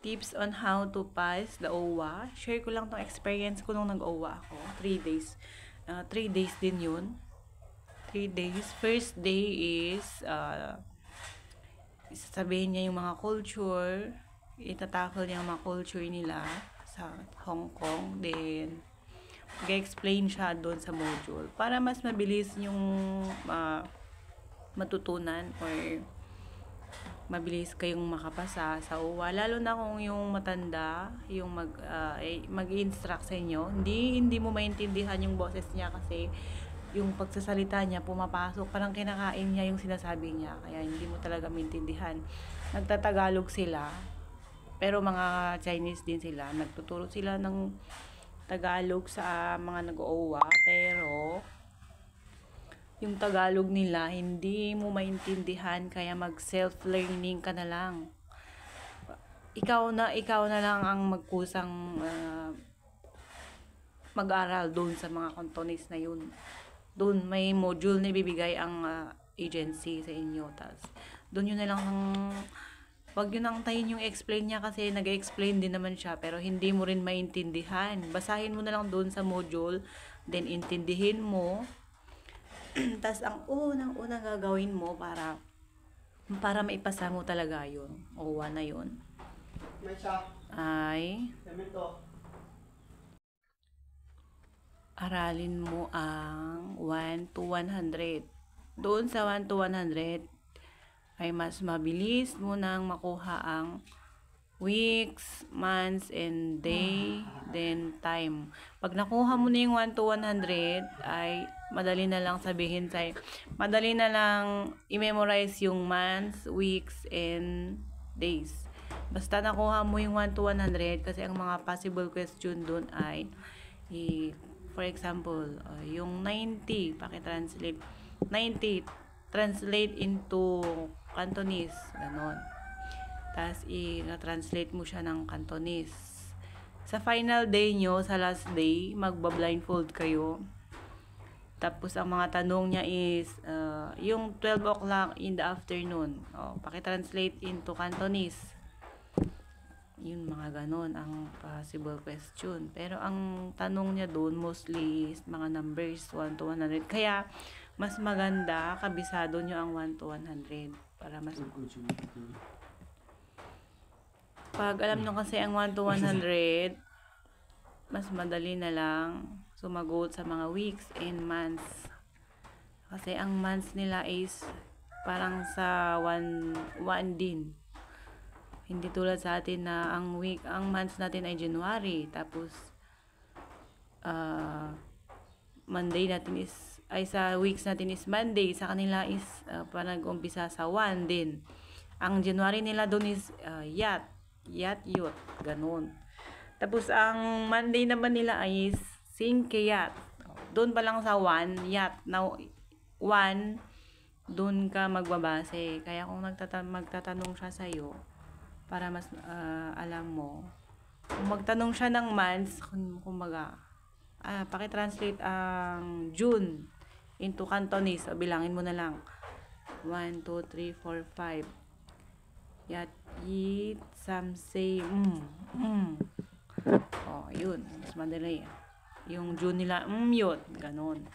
tips on how to pass the OWA. Share ko lang tong experience ko nung nag-OWA ako. 3 days. 3 days din yun. 3 days. First day is, sasabihin niya yung mga culture. Itatackle niya yung mga culture nila sa Hong Kong. Then, mag-explain siya doon sa module. Para mas mabilis yung matutunan or mabilis kayong makapasa sa OWA. Lalo na kung yung matanda, yung mag-instruct sa inyo. Hindi mo maintindihan yung boses niya kasi yung pagsasalita niya pumapasok. Parang kinakain niya yung sinasabi niya. Kaya hindi mo talaga maintindihan. Nagtatagalog sila. Pero mga Chinese din sila. Nagtuturo sila ng Tagalog sa mga nag-OWA. Pero yung Tagalog nila, hindi mo maintindihan, kaya mag-self-learning ka na lang. Ikaw na lang ang magkusang mag-aral doon sa mga Cantonese na yun. Doon may module na ibibigay ang agency sa inyo. Tas doon yun na lang wag yun ang tayin yung explain niya kasi nag-explain din naman siya pero hindi mo rin maintindihan. Basahin mo na lang doon sa module, then intindihin mo. Tas ang unang gagawin mo para maipasa mo talaga yun, OWA na yun, ay aralin mo ang 1 to 100. Doon sa 1 to 100 ay mas mabilis mo nang makuha ang weeks, months, and day, then time. Pag nakuha mo na yung 1 to 100, ay madali na lang sabihin madali na lang i-memorize yung months, weeks, and days. Basta nakuha mo yung 1 to 100, kasi ang mga possible question dun ay, for example, yung 90, pakitranslate. 90, translate into Cantonese, ganon. Tapos, i-translate mo siya ng Cantonese. Sa final day nyo, sa last day, magba-blindfold kayo. Tapos, ang mga tanong niya is, yung 12 o'clock in the afternoon, paki-translate into Cantonese. Yun, mga ganon, ang possible question. Pero, ang tanong niya doon, mostly, is mga numbers, 1 to 100. Kaya, mas maganda, kabisado nyo ang 1 to 100. Para mas... Pag alam nyo kasi ang 1 to 100, mas madali na lang sumagot sa mga weeks and months. Kasi ang months nila is parang sa 1 din. Hindi tulad sa atin na ang months natin ay January. Tapos, Monday natin is, sa weeks natin is Monday. Sa kanila is parang nag-umpisa sa 1 din. Ang January nila doon is Yat, ganun. Tapos, ang Monday naman nila ay Singkeyat. Doon pa lang sa 1, Yat. Now, 1, doon ka magbabase. Kaya kung magtatanong siya sa'yo, para mas alam mo, kung magtanong siya ng months, kumbaga, pakitranslate ang June into Cantonese. Bilangin mo na lang. 1, 2, 3, 4, 5. Yat, yit, samsay, yun. Mas madali. Yung June nila, yun. Ganon.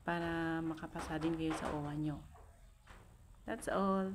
Para makapasa din kayo sa OWA nyo. That's all.